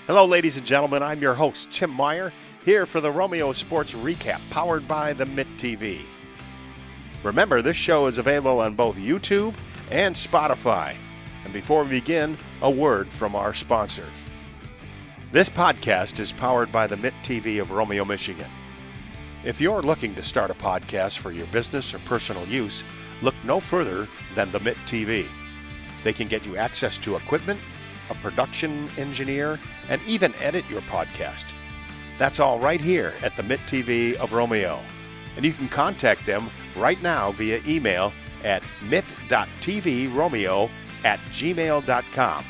Hello, ladies and gentlemen. I'm your host, Tim Meyer, here for the Romeo Sports Recap, powered by the Mitt TV. Remember, this show is available on both YouTube and Spotify. And before we begin, a word from our sponsors. This podcast is powered by the Mitt TV of Romeo, Michigan. If you're looking to start a podcast for your business or personal use, look no further than the Mitt TV. They can get you access to equipment, a production engineer, and even edit your podcast. That's all right here at the Mitt TV of Romeo. And you can contact them right now via email at mitt.tvromeo@gmail.com.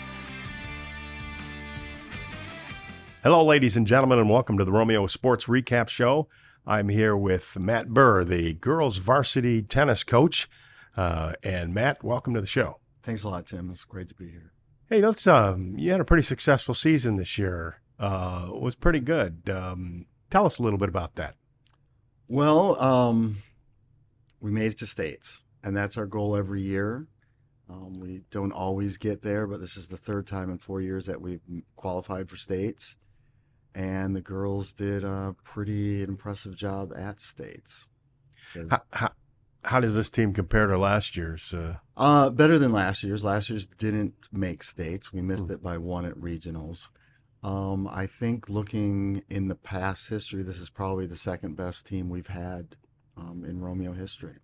Hello, ladies and gentlemen, and welcome to the Romeo Sports Recap Show. I'm here with Matt Burr, the girls' varsity tennis coach. And Matt, welcome to the show. Thanks a lot, Tim. It's great to be here. Hey, you had a pretty successful season this year. It was pretty good. Tell us a little bit about that. Well, we made it to states, and that's our goal every year. We don't always get there, but this is the third time in 4 years that we've qualified for states. And the girls did a pretty impressive job at states. How does this team compare to last year's? Better than last year's. Last year's didn't make states. We missed it by one at regionals. I think looking in the past history, this is probably the second best team we've had in Romeo history.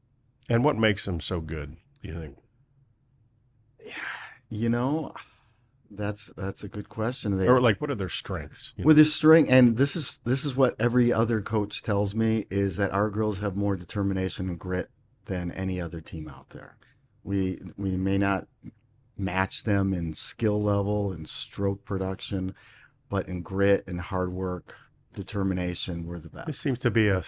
And what makes them so good, do you think? You know, that's a good question. Or what are their strengths? With their strength, and this is what every other coach tells me, is that our girls have more determination and grit than any other team out there. We may not match them in skill level and stroke production, but in grit and hard work, determination, we're the best. This seems to be a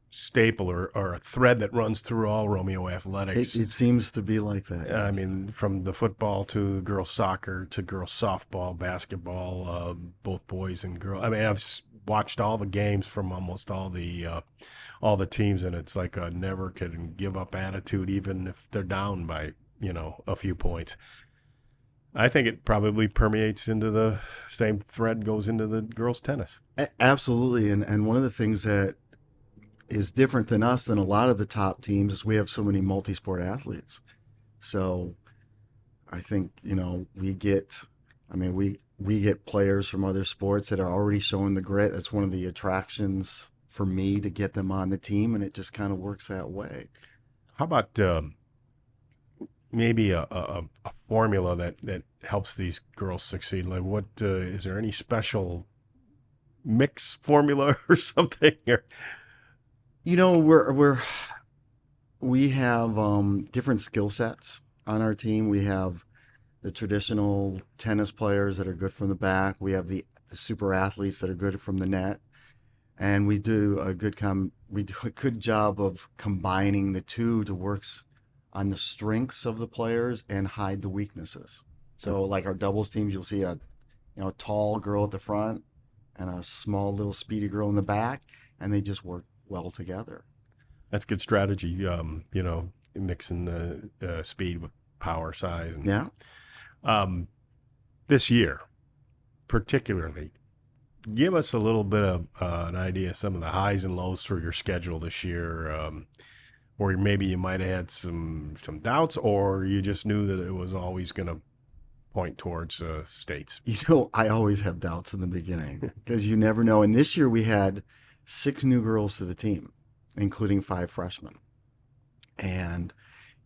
staple or a thread that runs through all Romeo athletics. It seems to be like that. Yes. I mean, from the football to girls soccer to girls softball, basketball, both boys and girls. I mean, I've watched all the games from almost all the teams, and it's like a never can give up attitude, even if they're down by a few points. I think it probably permeates into the same thread goes into the girls' tennis. Absolutely, and one of the things that is different than us than a lot of the top teams is we have so many multi-sport athletes. So I think we get players from other sports that are already showing the grit. That's one of the attractions for me to get them on the team, and it just kind of works that way. How about maybe a formula that helps these girls succeed? Like, what is there any special mix formula or something? We have different skill sets on our team. We have the traditional tennis players that are good from the back. We have the super athletes that are good from the net, and we do a good job of combining the two to work on the strengths of the players and hide the weaknesses. So, like our doubles teams, you'll see a tall girl at the front and a small little speedy girl in the back, and they just work well together. That's good strategy. Mixing the speed with power, size, and yeah. This year, particularly, give us a little bit of an idea of some of the highs and lows for your schedule this year, or maybe you might have had some doubts, or you just knew that it was always going to point towards states. I always have doubts in the beginning because you never know. And this year we had 6 new girls to the team, including 5 freshmen. And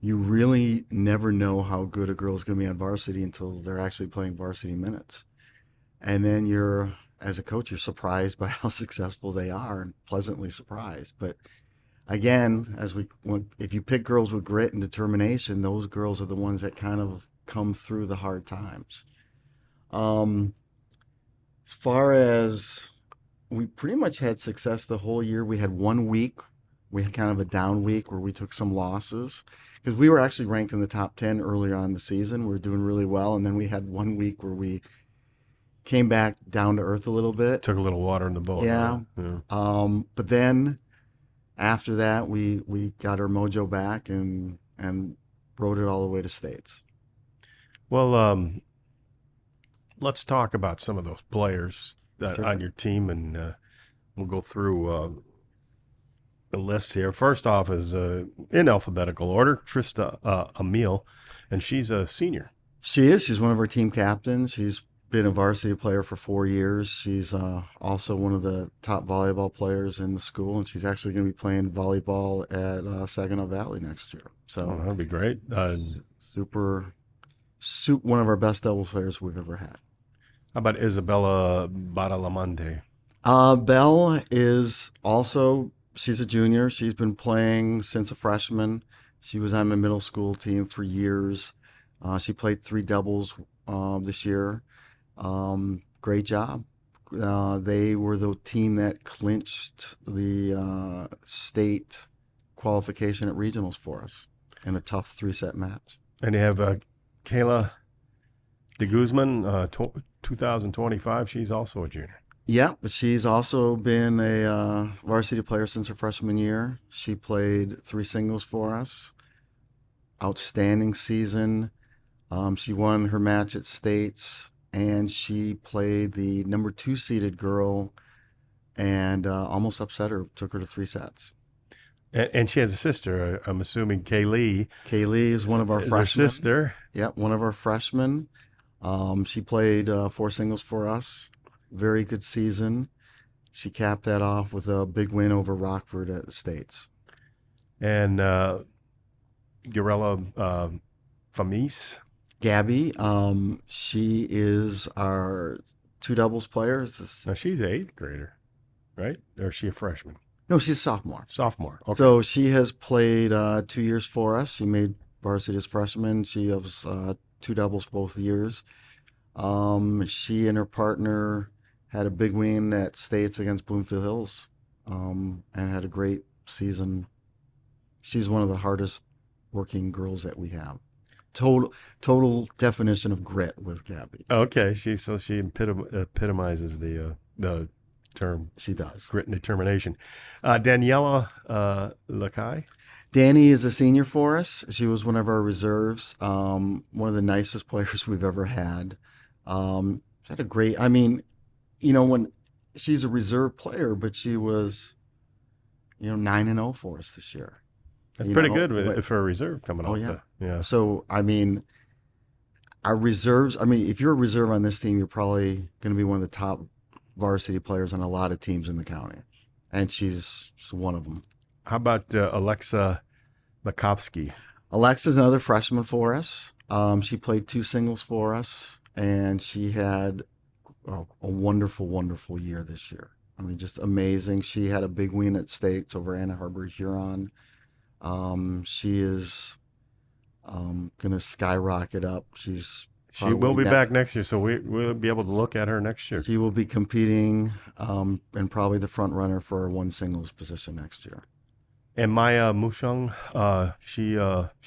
you really never know how good a girl is going to be on varsity until they're actually playing varsity minutes. And then as a coach, you're surprised by how successful they are and pleasantly surprised. But again, if you pick girls with grit and determination, those girls are the ones that kind of come through the hard times. As far as we pretty much had success the whole year. We had 1 week. We had kind of a down week where we took some losses because we were actually ranked in the top 10 earlier on in the season. We were doing really well. And then we had 1 week where we came back down to earth a little bit. Took a little water in the boat. Yeah. Right? Yeah. But then after that, we got our mojo back and rode it all the way to states. Well, let's talk about some of those players Sure. on your team, and we'll go through the list here. First off is in alphabetical order, Trista Emil, and she's a senior. She is. She's one of our team captains. She's been a varsity player for 4 years. She's also one of the top volleyball players in the school, and she's actually going to be playing volleyball at Saginaw Valley next year. Oh, So that'd be great. one of our best doubles players we've ever had. How about Isabella Badalamante? Belle is also, she's a junior. She's been playing since a freshman. She was on the middle school team for years. She played 3 doubles this year. Great job. They were the team that clinched the state qualification at regionals for us in a tough 3-set match. And you have Kayla de Guzman, 2025. She's also a junior. Yeah, but she's also been a varsity player since her freshman year. She played 3 singles for us. Outstanding season. She won her match at states, and she played the number 2 seeded girl and almost upset her, took her to 3 sets. And she has a sister, I'm assuming Kaylee. Kaylee is one of our Is her freshmen. sister. Yep, one of our freshmen. She played 4 singles for us. Very good season. She capped that off with a big win over Rockford at the States. And Garella Famis. Gabby, she is our 2 doubles player. Now, she's an 8th grader, right? Or is she a freshman? No, she's a sophomore. Sophomore. Okay. So she has played 2 years for us. She made varsity as freshman. She has 2 doubles both years. She and her partner had a big win at states against Bloomfield Hills, and had a great season. She's one of the hardest working girls that we have. Total definition of grit with Gabby. Okay. She epitomizes the term She does. grit and determination. Daniela Lakai. Danny is a senior for us. She was one of our reserves. One of the nicest players we've ever had. She had a great, when she's a reserve player, but she was, 9-0 for us this year. That's pretty good for a reserve coming Oh, off. yeah. Yeah. So, our reserves, if you're a reserve on this team, you're probably going to be one of the top varsity players on a lot of teams in the county. And she's one of them. How about Alexa Makovsky? Alexa's another freshman for us. She played 2 singles for us, and she had a wonderful, wonderful year this year. Just amazing. She had a big win at states over Anna Harbor, Huron. She is going to skyrocket up. She will be back next year, so we'll be able to look at her next year. She will be competing and probably the front runner for our 1 singles position next year. And Maya Mushung, she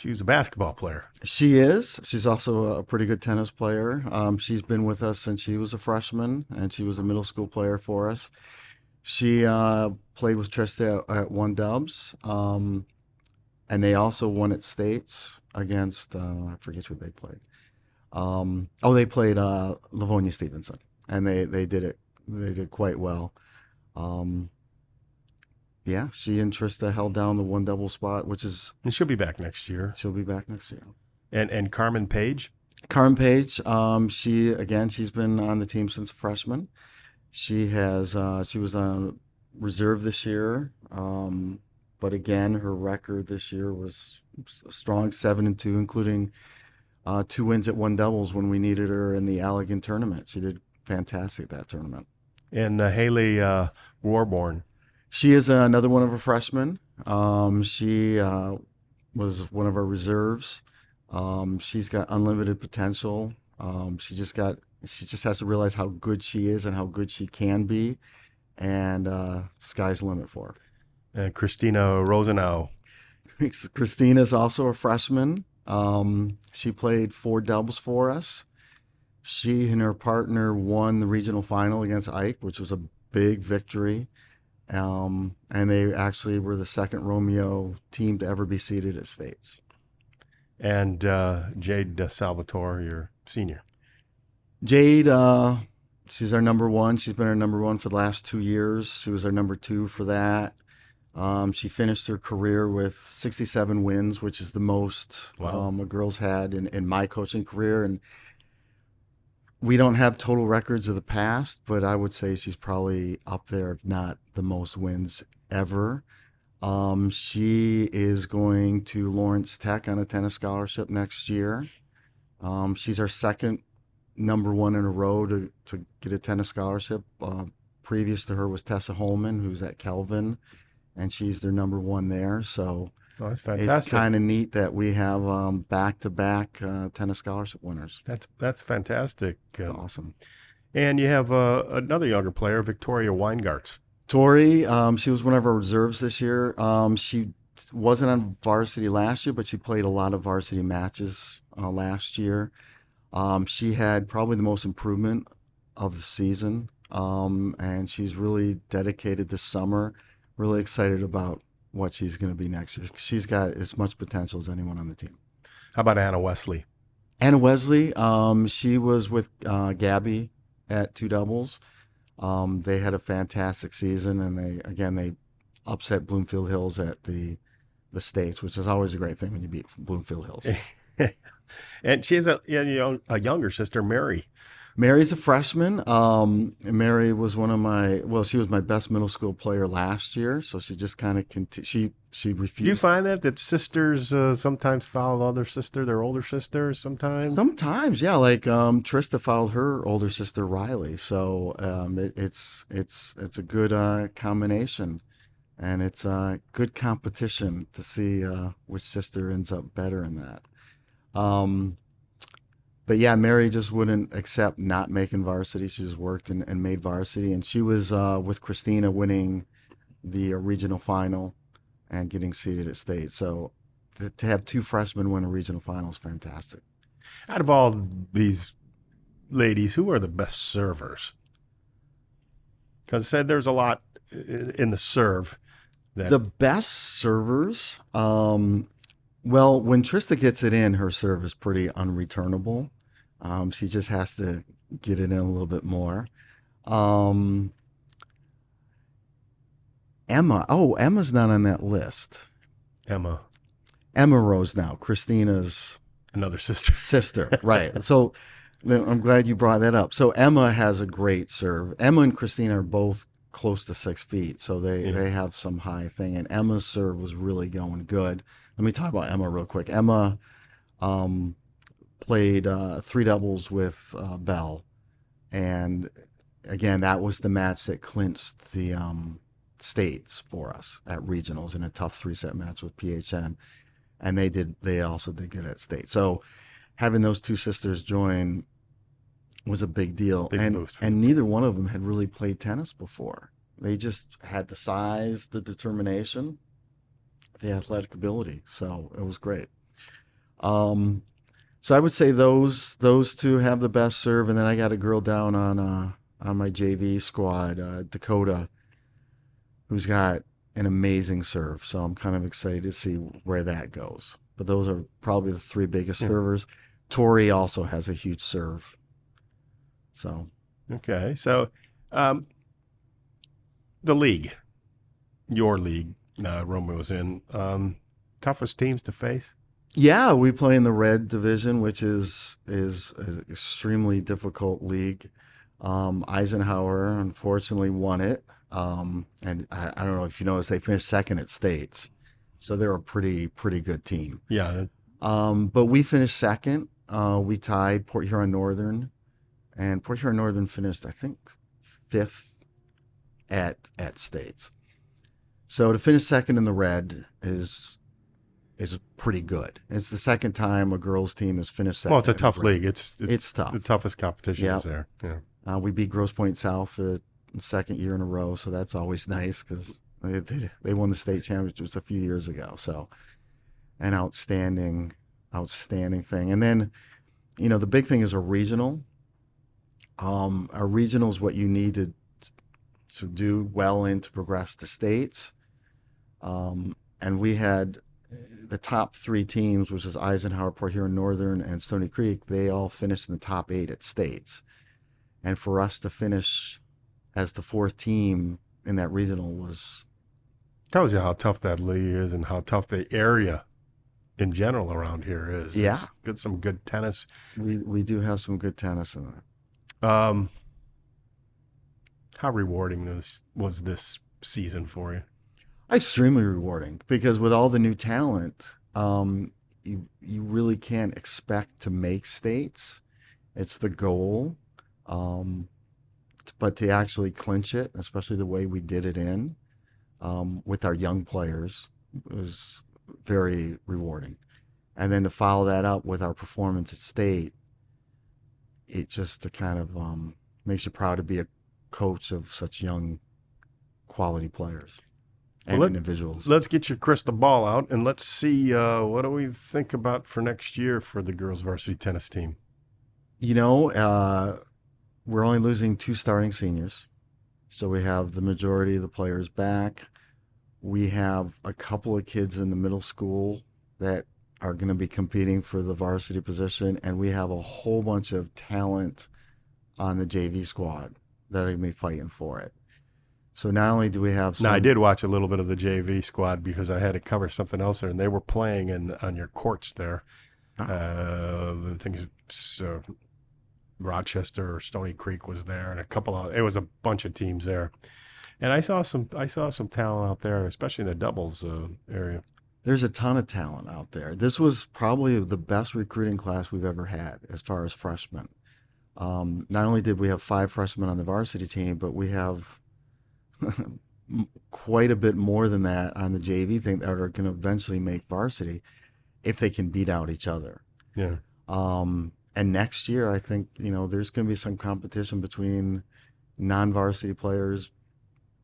was a basketball player. She is. She's also a pretty good tennis player. She's been with us since she was a freshman, and she was a middle school player for us. She played with Trista at 1 dubs, and they also won at states against, I forget who they played. They played Livonia Stevenson, and they did it. They did quite well. Yeah, she and Trista held down the 1 double spot, which is. And she'll be back next year. She'll be back next year. And Carmen Page. Carmen Page, she's been on the team since a freshman. She was on reserve this year, but again, her record this year was a strong 7-2, including 2 wins at 1 doubles when we needed her in the Allegan tournament. She did fantastic at that tournament. And Haley Warborn. She is another one of our freshmen. She was one of our reserves. She's got unlimited potential. She just has to realize how good she is and how good she can be, and sky's the limit for her. And Christina Rosenau. Christina's also a freshman. She played 4 doubles for us. She and her partner won the regional final against Ike, which was a big victory. And they actually were the second Romeo team to ever be seeded at states. And Jade Salvatore, your senior. Jade, she's our number one. She's been our number one for the last 2 years. She was our number two for that. She finished her career with 67 wins, which is the most Wow. a girl's had in my coaching career. And we don't have total records of the past, but I would say she's probably up there, if not the most wins ever. She is going to Lawrence Tech on a tennis scholarship next year. She's our second number one in a row to get a tennis scholarship. Previous to her was Tessa Holman, who's at Kelvin, and she's their number one there. So Oh, that's it's fantastic. kind of neat that we have back-to-back tennis scholarship winners. That's fantastic. It's awesome. And you have another younger player, Victoria Weingarts. Tori, she was one of our reserves this year. She wasn't on varsity last year, but she played a lot of varsity matches last year. She had probably the most improvement of the season, and she's really dedicated this summer. Really excited about what she's going to be next year. She's got as much potential as anyone on the team. How about Anna Wesley? Anna Wesley, she was with Gabby at two doubles. They had a fantastic season, and they upset Bloomfield Hills at the States, which is always a great thing when you beat Bloomfield Hills. And she has a younger sister, Mary. Mary's a freshman. Mary was she was my best middle school player last year, so she just kind of she refused. Do you find that sisters sometimes follow their older sisters sometimes? Sometimes, yeah. Like Trista followed her older sister Riley, so it's a good combination, and it's a good competition to see which sister ends up better in that. But yeah, Mary just wouldn't accept not making varsity. She just worked and made varsity, and she was with Christina winning the regional final and getting seeded at state. So to have two freshmen win a regional final is fantastic. Out of all these ladies, who are the best servers? Because I said there's a lot in the serve. The best servers, well, when Trista gets it in, her serve is pretty unreturnable. She just has to get it in a little bit more. Emma's not on that list. Emma Rose now, Christina's another sister. Right. So I'm glad you brought that up. So Emma has a great serve. Emma and Christina are both close to 6 feet, so they have some high thing. And Emma's serve was really going good. Let me talk about Emma real quick. Emma played three doubles with Bell, and again, that was the match that clinched the states for us at regionals in a tough 3-set match with PHN, and they also did good at state. So having those two sisters join was a big deal. And neither one of them had really played tennis before. They just had the size, the determination, the athletic ability. So it was great. So I would say those two have the best serve, and then I got a girl down on my JV squad, Dakota, who's got an amazing serve. So I'm kind of excited to see where that goes. But those are probably the three biggest servers. Tori also has a huge serve. So okay, so the league, your league, Romeo's in, toughest teams to face. Yeah, we play in the red division, which is an extremely difficult league. Eisenhower unfortunately won it, and I don't know if you noticed, they finished second at states, so they're a pretty good team. Yeah. But we finished second. We tied Port Huron Northern, and Port Huron Northern finished, I think, fifth at states. So to finish second in the red is pretty good. It's the second time a girls team has finished second. Well, it's a tough league. It's tough. The toughest competition is there. Yeah. We beat Grosse Pointe South for the second year in a row, so that's always nice because they won the state championships a few years ago. So an outstanding thing. And then, the big thing is a regional. A regional is what you need to do well in to progress to states. And we had the top 3 teams, which is Eisenhower, Port Huron Northern, and Stony Creek, they all finished in the top 8 at states. And for us to finish as the 4th team in that regional was... Tells you how tough that league is and how tough the area in general around here is. Yeah. There's some good tennis. We do have some good tennis in there. How rewarding was this season for you? Extremely rewarding, because with all the new talent, you really can't expect to make states. It's the goal. But to actually clinch it, especially the way we did it with our young players, was very rewarding. And then to follow that up with our performance at state, it just kind of makes you proud to be a coach of such young quality players and individuals. Let's get your crystal ball out and let's see what do we think about for next year for the girls varsity tennis team. We're only losing 2 starting seniors, so we have the majority of the players back. We have a couple of kids in the middle school that are going to be competing for the varsity position, and we have a whole bunch of talent on the JV squad that are going to be fighting for it. So not only do we have some... Now, I did watch a little bit of the JV squad because I had to cover something else there, and they were playing on your courts there. I think it's Rochester or Stony Creek was there, and it was a bunch of teams there. And I saw some talent out there, especially in the doubles area. There's a ton of talent out there. This was probably the best recruiting class we've ever had as far as freshmen. Not only did we have 5 freshmen on the varsity team, but we have quite a bit more than that on the JV thing that are going to eventually make varsity if they can beat out each other. Yeah. And next year, I think, there's going to be some competition between non-varsity players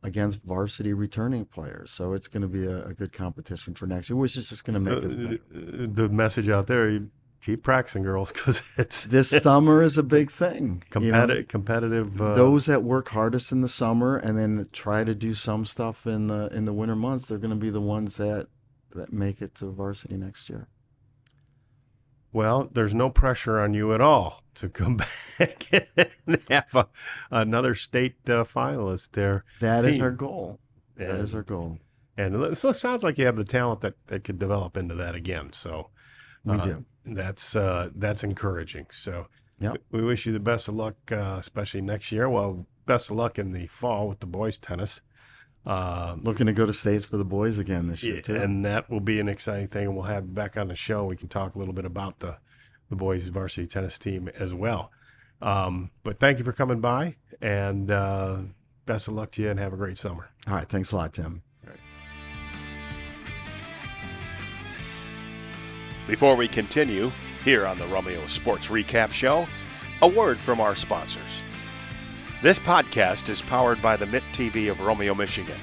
against varsity returning players. So it's going to be a good competition for next year, which is just going to make it better. The message out there, you keep practicing, girls, because it's... This summer is a big thing. Competitive. Those that work hardest in the summer and then try to do some stuff in the winter months, they're going to be the ones that make it to varsity next year. Well, there's no pressure on you at all to come back and have another state finalist there. That is our goal. That is our goal. And it sounds like you have the talent that could develop into that again. So we do. That's encouraging. So yep. We wish you the best of luck, especially next year. Well, best of luck in the fall with the boys tennis. Looking to go to states for the boys again this year too, and that will be an exciting thing. And we'll have you back on the show. We can talk a little bit about the boys varsity tennis team as well. But thank you for coming by, and best of luck to you, and have a great summer. All right, thanks a lot, Tim. Right. Before we continue here on the Romeo Sports Recap Show, a word from our sponsors. This podcast is powered by the Mitt TV of Romeo, Michigan.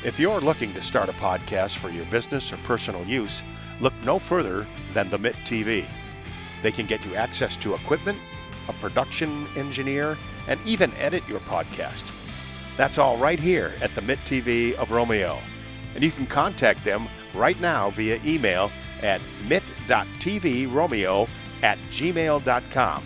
If you're looking to start a podcast for your business or personal use, look no further than the Mitt TV. They can get you access to equipment, a production engineer, and even edit your podcast. That's all right here at the Mitt TV of Romeo. And you can contact them right now via email at mitt.tvromeo@gmail.com.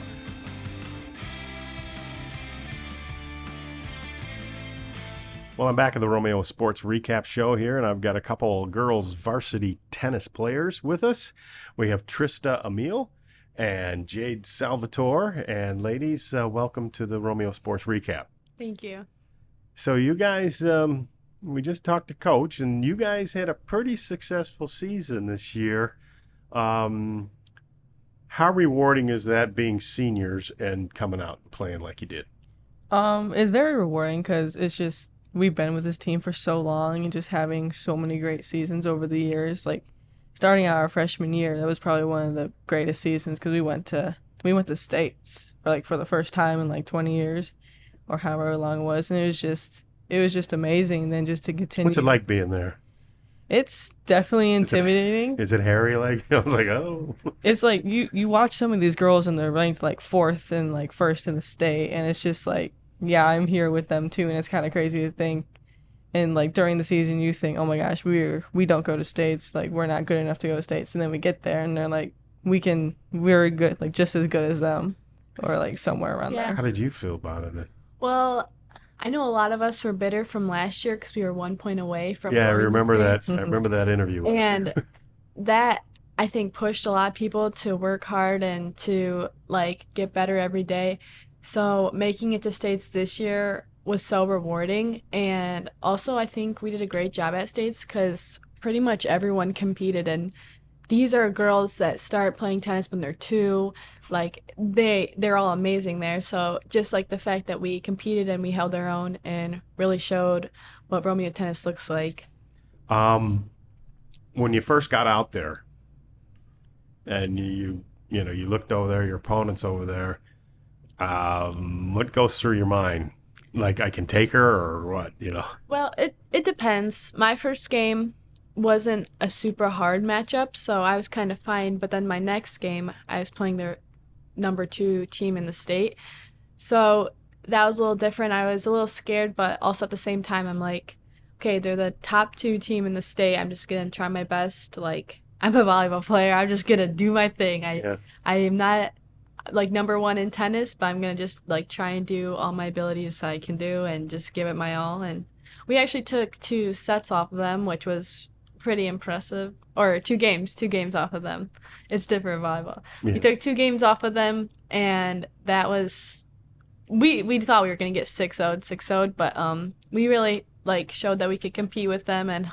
Well, I'm back at the Romeo Sports Recap Show here, and I've got a couple of girls varsity tennis players with us. We have Trista Emil and Jade Salvatore. And ladies, welcome to the Romeo Sports Recap. Thank you. So you guys, we just talked to Coach, and you guys had a pretty successful season this year. How rewarding is that being seniors and coming out and playing like you did? It's very rewarding because it's just we've been with this team for so long and just having so many great seasons over the years. Like starting out our freshman year, that was probably one of the greatest seasons because we went to states for the first time in like 20 years or however long it was, and it was just amazing. And then just to continue. What's it like being there? It's definitely intimidating. Is it hairy? Like I was like, oh. It's like you watch some of these girls and they're ranked like 4th and like 1st in the state, and it's just like, yeah, I'm here with them too, and it's kind of crazy to think And like during the season, you think, oh my gosh, we don't go to states, like we're not good enough to go to states, and then we get there, and they're like, we're good, like just as good as them, or like somewhere around Yeah. How there. did you feel about it? Well, I know a lot of us were bitter from last year because we were 1 point away from Yeah, I going to remember that. states. I remember that interview. last year. And that I think pushed a lot of people to work hard and to like get better every day. So making it to states this year was so rewarding. And also, I think we did a great job at states because pretty much everyone competed. And these are girls that start playing tennis when they're 2. Like they're all amazing there. So just like the fact that we competed and we held our own and really showed what Romeo tennis looks like. When you first got out there, and you looked over there, your opponent's over there. What goes through your mind? Like, I can take her, or what? Well, it depends. My first game wasn't a super hard matchup, so I was kind of fine. But then my next game, I was playing the number 2 team in the state. So that was a little different. I was a little scared, but also at the same time, I'm like, okay, they're the top 2 team in the state. I'm just going to try my best. Like, I'm a volleyball player. I'm just going to do my thing. I am not like number 1 in tennis, but I'm going to just like try and do all my abilities I can do and just give it my all. And we actually took 2 sets off of them, which was pretty impressive. Or 2 games off of them. It's different volleyball. Yeah. We took 2 games off of them, and that was we thought we were gonna get 6-0, but we really like showed that we could compete with them, and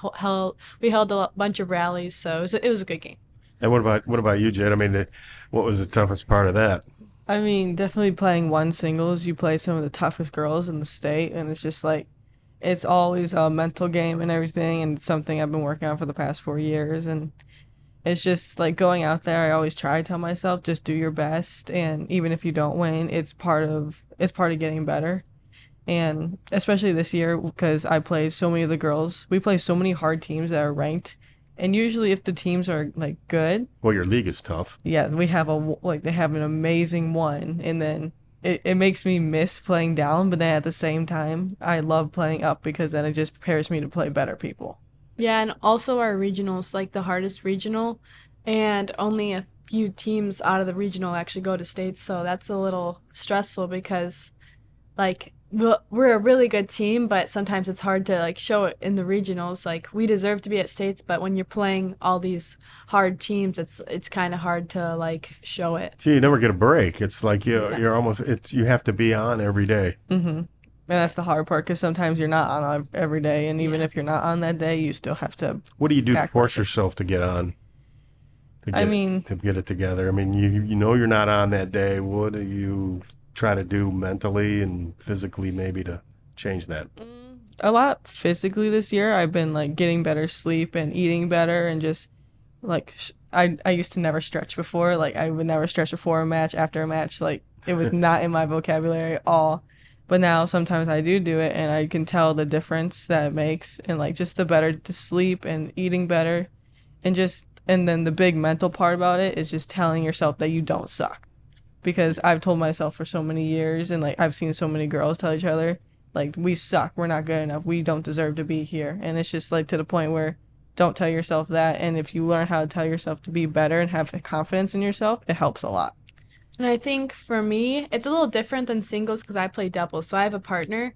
we held a bunch of rallies, so it was a good game. And what about you, Jade? I mean, what was the toughest part of that? I mean, definitely playing one singles, you play some of the toughest girls in the state, and it's just like, it's always a mental game and everything, and it's something I've been working on for the past 4 years, and it's just like going out there, I always try to tell myself, just do your best, and even if you don't win, it's part of getting better. And especially this year, because I play so many of the girls, we play so many hard teams that are ranked, and usually if the teams are like good, Well, your league is tough. yeah, they have an amazing one, and then it makes me miss playing down, but then at the same time, I love playing up because then it just prepares me to play better people. Yeah, and also our regionals, like the hardest regional, and only a few teams out of the regional actually go to states, so that's a little stressful because like we're a really good team, but sometimes it's hard to like show it in the regionals. Like we deserve to be at states, but when you're playing all these hard teams, it's kind of hard to like show it. See, you never get a break. It's like you're almost you have to be on every day. And that's the hard part because sometimes you're not on every day, and even if you're not on that day, you still have to. What do you do to act force like it. yourself to get on? To get it together. I mean, you know you're not on that day. What do you try to do mentally and physically maybe to change that? A lot physically this year. I've been like getting better sleep and eating better, and just like I used to never stretch before. Like I would never stretch before a match, after a match. Like it was not in my vocabulary at all. But now sometimes I do it, and I can tell the difference that it makes, and like just the better to sleep and eating better, and then the big mental part about it is just telling yourself that you don't suck. Because I've told myself for so many years, and like I've seen so many girls tell each other, like, we suck, we're not good enough, we don't deserve to be here. And it's just like to the point where don't tell yourself that, and if you learn how to tell yourself to be better and have confidence in yourself, it helps a lot. And I think for me, it's a little different than singles because I play doubles, so I have a partner,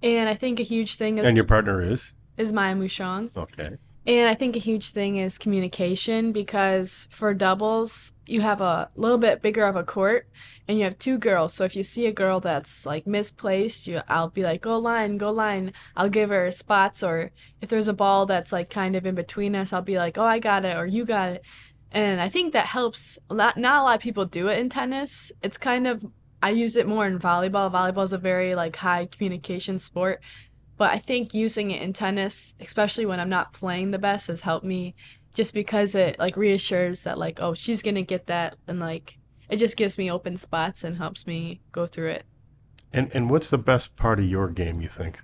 and I think a huge thing And your partner is? is Maya Mushong. Okay. And I think a huge thing is communication because for doubles, you have a little bit bigger of a court and you have 2 girls. So if you see a girl that's like misplaced, I'll be like, go line, go line. I'll give her spots. Or if there's a ball that's like kind of in between us, I'll be like, oh, I got it or you got it. And I think that helps. Not a lot of people do it in tennis. It's kind of, I use it more in volleyball. Volleyball is a very like high communication sport. But I think using it in tennis, especially when I'm not playing the best, has helped me just because it like reassures that like, oh, she's going to get that. And like, it just gives me open spots and helps me go through it. And what's the best part of your game, you think?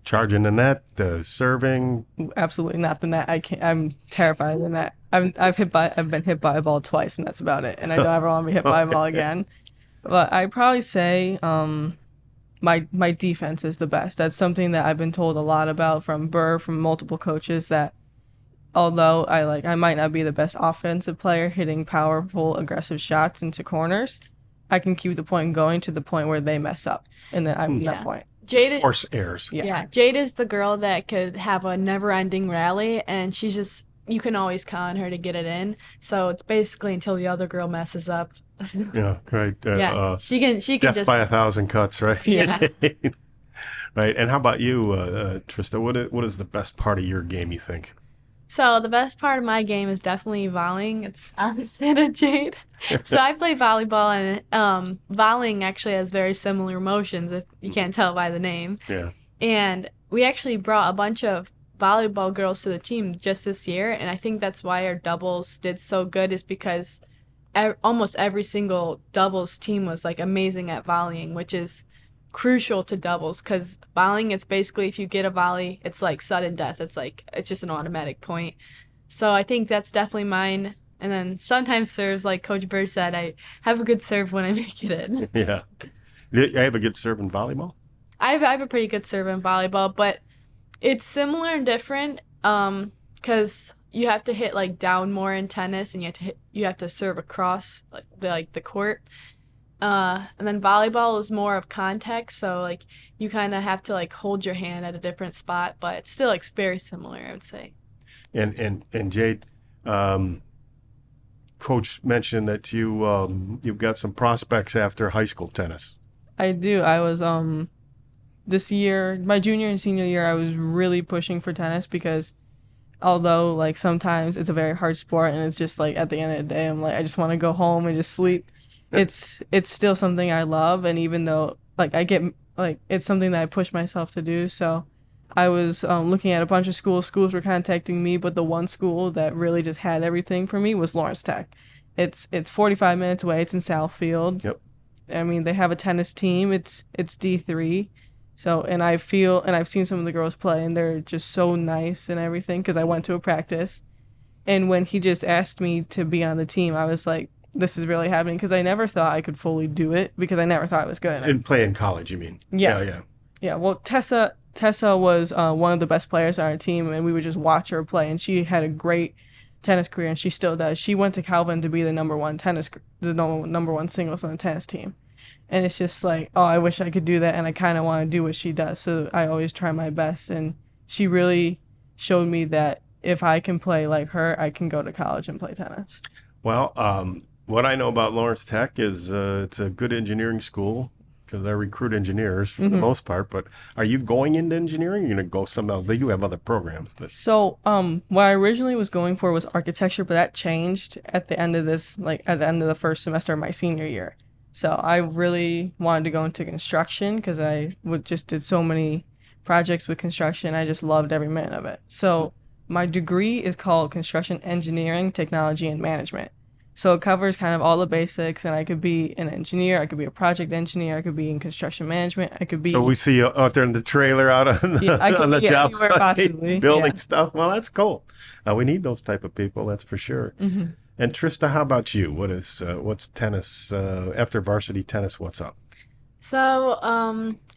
Charging the net, serving. Absolutely not the net. I'm terrified of the net. I've been hit by a ball twice, and that's about it. And I don't ever want to be hit by a ball again. But I'd probably say, my defense is the best. That's something that I've been told a lot about from Burr, from multiple coaches, that although I might not be the best offensive player hitting powerful, aggressive shots into corners, I can keep the point going to the point where they mess up, and then I'm that point. Jade, Force errors. yeah, Jade is the girl that could have a never-ending rally, and she's just, you can always count on her to get it in. So it's basically until the other girl messes up. Yeah, right. She can Death just by 1,000 cuts, right? Yeah. Right. And how about you, Trista? What is the best part of your game, you think? So the best part of my game is definitely volleying. It's opposite of Jade. So I play volleyball, and volleying actually has very similar motions, if you can't tell by the name. Yeah. And we actually brought a bunch of volleyball girls to the team just this year, and I think that's why our doubles did so good, is because almost every single doubles team was like amazing at volleying, which is crucial to doubles, because volleying, it's basically, if you get a volley, it's like sudden death. It's just an automatic point. So I think that's definitely mine. And then sometimes serves, like Coach Bird said, I have a good serve when I make it in. Yeah. I have a good serve in volleyball. I have a pretty good serve in volleyball, but it's similar and different, because you have to hit like down more in tennis, and you have to serve across the court. And then volleyball is more of contact, so like you kind of have to like hold your hand at a different spot, but it's still like very similar, I would say. And Jade, Coach mentioned that you've got some prospects after high school tennis. I do. I was this year, my junior and senior year, I was really pushing for tennis, because although like sometimes it's a very hard sport, and it's just like at the end of the day I'm like, I just want to go home and just sleep. It's still something I love, and even though like I get like, it's something that I push myself to do. So I was looking at a bunch of schools were contacting me, but the one school that really just had everything for me was Lawrence Tech. It's 45 minutes away. It's in Southfield. Yep. I mean, they have a tennis team. It's D3. So, and I've seen some of the girls play, and they're just so nice and everything, because I went to a practice. And when he just asked me to be on the team, I was like, this is really happening, because I never thought I could fully do it, because I never thought I was good enough. And play in college, you mean? Yeah. Yeah, well, Tessa was one of the best players on our team, and we would just watch her play, and she had a great tennis career, and she still does. She went to Calvin to be the number one singles on the tennis team. And it's just like, oh, I wish I could do that, and I kind of want to do what she does. So I always try my best, and she really showed me that if I can play like her, I can go to college and play tennis. Well, what I know about Lawrence Tech is it's a good engineering school, because they recruit engineers for the most part. But are you going into engineering? You're going to go somewhere else? They do have other programs. But... So what I originally was going for was architecture, but that changed at the end of at the end of the first semester of my senior year. So I really wanted to go into construction, because I just did so many projects with construction. I just loved every minute of it. So my degree is called Construction Engineering, Technology, and Management. So it covers kind of all the basics, and I could be an engineer, I could be a project engineer, I could be in construction management, I could be... So we see you out there in the trailer out on the job site, possibly, building stuff. Well, that's cool. We need those type of people, that's for sure. Mm-hmm. And Trista, how about you? What's tennis, after varsity tennis, what's up? So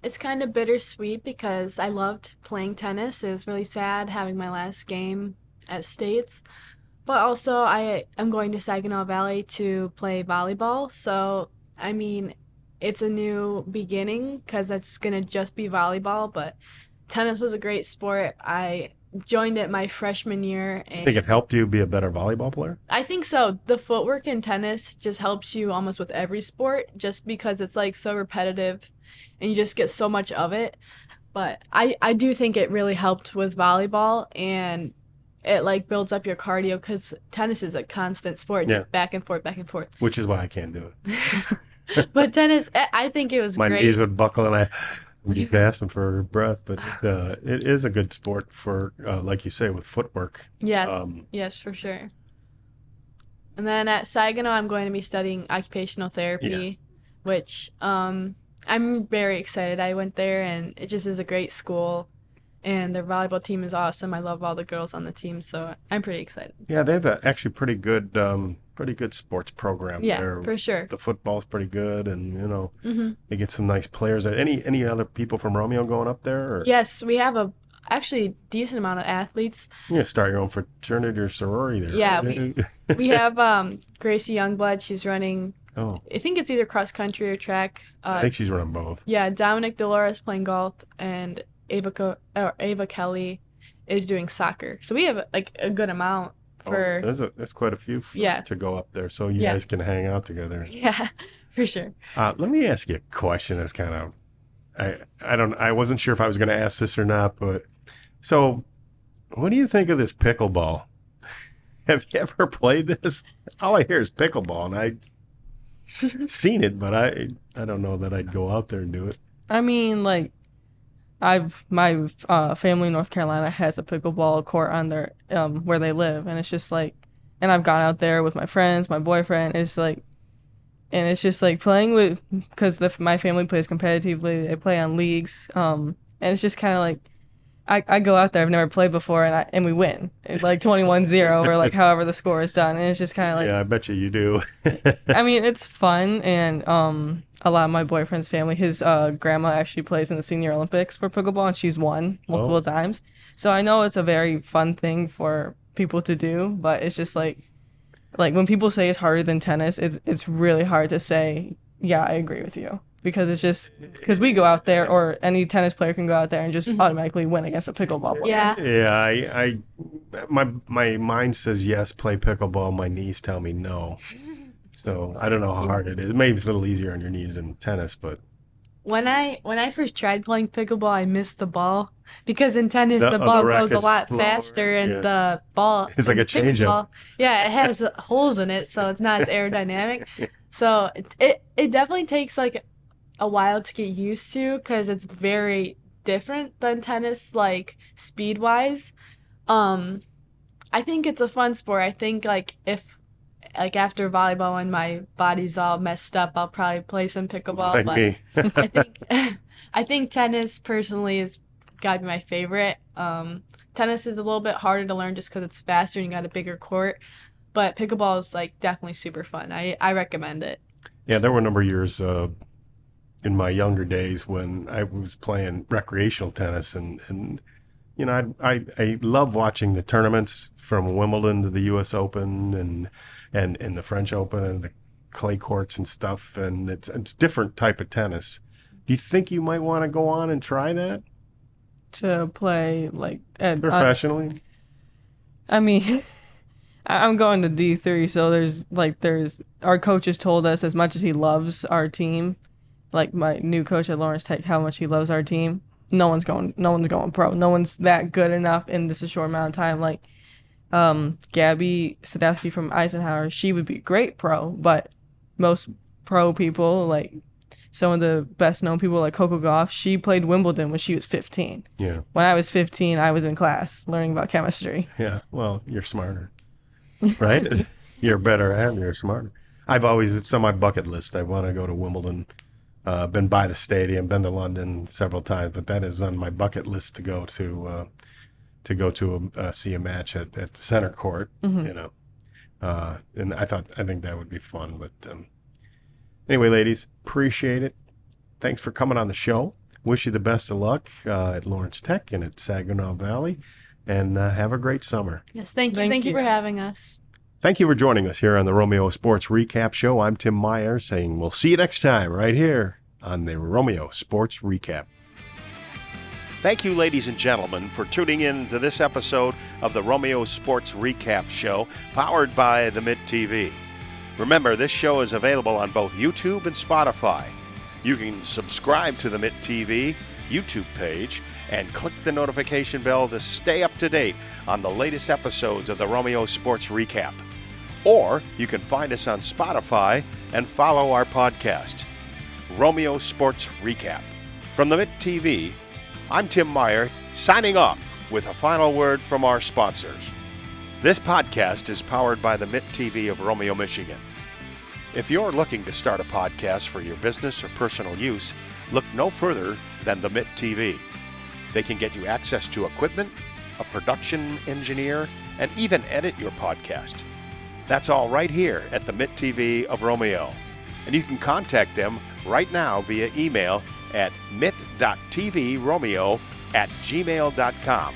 it's kind of bittersweet, because I loved playing tennis. It was really sad having my last game at States. But also, I am going to Saginaw Valley to play volleyball. So, I mean, it's a new beginning, because it's going to just be volleyball. But tennis was a great sport. I joined it my freshman year. And You think it helped you be a better volleyball player? I think so. The footwork in tennis just helps you almost with every sport, just because it's like so repetitive and you just get so much of it. But I do think it really helped with volleyball, and it like builds up your cardio, because tennis is a constant sport, just back and forth, back and forth. Which is why I can't do it. But tennis, I think it was My great. knees would buckle, and I'm just gasping for breath. But it is a good sport for, like you say, with footwork. Yeah, yes, for sure. And then at Saginaw, I'm going to be studying occupational therapy, which I'm very excited. I went there, and it just is a great school. And their volleyball team is awesome. I love all the girls on the team, so I'm pretty excited. Yeah, they have actually pretty good pretty good sports program Yeah, there. for sure. The football's pretty good, and Mm-hmm. they get some nice players. Any other people from Romeo going up there? Or Yes, we have a actually decent amount of athletes. you start your own fraternity or sorority there. Yeah, right? we have Gracie Youngblood. She's running. Oh, I think it's either cross country or track. I think she's running both. Yeah, Dominic Dolores playing golf, and Ava Kelly is doing soccer. So we have like a good amount for. That's quite a few Yeah. to go up there, so you Yeah. guys can hang out together. Yeah, for sure. Let me ask you a question that's kind of, I wasn't sure if I was going to ask this or not, but so what do you think of this pickleball? Have you ever played this? All I hear is pickleball, and I've seen it, but I don't know that I'd go out there and do it. I mean, like, my family in North Carolina has a pickleball court on their where they live, and it's just like, and I've gone out there with my friends, my boyfriend. It's like, and it's just like playing with, because my family plays competitively. They play on leagues, and it's just kind of like, I go out there, I've never played before, and we win. It's like 21-0 or like however the score is done, and it's just kind of like, Yeah, I bet you do. I mean, it's fun, and a lot of my boyfriend's family, his grandma actually plays in the Senior Olympics for pickleball, and she's won multiple times. So I know it's a very fun thing for people to do, but it's just like when people say it's harder than tennis, it's really hard to say, yeah, I agree with you. Because it's just, because we go out there, or any tennis player can go out there and just automatically win against a pickleball player. Yeah. Yeah, my mind says yes, play pickleball. My knees tell me no. So I don't know how hard it is. Maybe it's a little easier on your knees than tennis, but When I first tried playing pickleball, I missed the ball because in tennis The the ball goes a racket's lot slower, faster, and yeah. the ball It's like in a change-up. pickleball, yeah, it has holes in it, so it's not as aerodynamic. So it definitely takes like a while to get used to because it's very different than tennis, like speed wise. I think it's a fun sport. I think like if like after volleyball when my body's all messed up, I'll probably play some pickleball. like But me. I think I think tennis personally is gotta be my favorite. Tennis is a little bit harder to learn just because it's faster and you got a bigger court. But pickleball is like definitely super fun. I recommend it. Yeah, there were a number of years in my younger days when I was playing recreational tennis, and I love watching the tournaments from Wimbledon to the U.S. Open and the French Open and the clay courts and stuff, and it's different type of tennis. Do you think you might want to go on and try that To play like professionally? I mean, I'm going to D3, so there's our coaches told us as much as he loves our team, like my new coach at Lawrence Tech, how much he loves our team. No one's going pro. No one's that good enough in this short amount of time. Like Gabby Sadowski from Eisenhower, she would be great pro, but most pro people, like some of the best known people like Coco Gauff, she played Wimbledon when she was 15. Yeah. When I was 15, I was in class learning about chemistry. Yeah. Well, you're smarter, right? You're better at it. You're smarter. It's on my bucket list. I want to go to Wimbledon. Been by the stadium, been to London several times, but that is on my bucket list to go to see a match at the center court. And I think that would be fun. But anyway, ladies, appreciate it. Thanks for coming on the show. Wish you the best of luck at Lawrence Tech and at Saginaw Valley, and have a great summer. Yes, thank you. Thank Thank you you. for having us. Thank you for joining us here on the Romeo Sports Recap Show. I'm Tim Meyer saying we'll see you next time right here on the Romeo Sports Recap. Thank you, ladies and gentlemen, for tuning in to this episode of the Romeo Sports Recap Show, powered by the Mitt TV. Remember, this show is available on both YouTube and Spotify. You can subscribe to the Mitt TV YouTube page and click the notification bell to stay up to date on the latest episodes of the Romeo Sports Recap. Or you can find us on Spotify and follow our podcast, Romeo Sports Recap. From the Mitt TV, I'm Tim Meyer, signing off with a final word from our sponsors. This podcast is powered by the Mitt TV of Romeo, Michigan. If you're looking to start a podcast for your business or personal use, look no further than the Mitt TV. They can get you access to equipment, a production engineer, and even edit your podcast. That's all right here at the Mitt TV of Romeo. And you can contact them right now via email at mitt.tvromeo@gmail.com.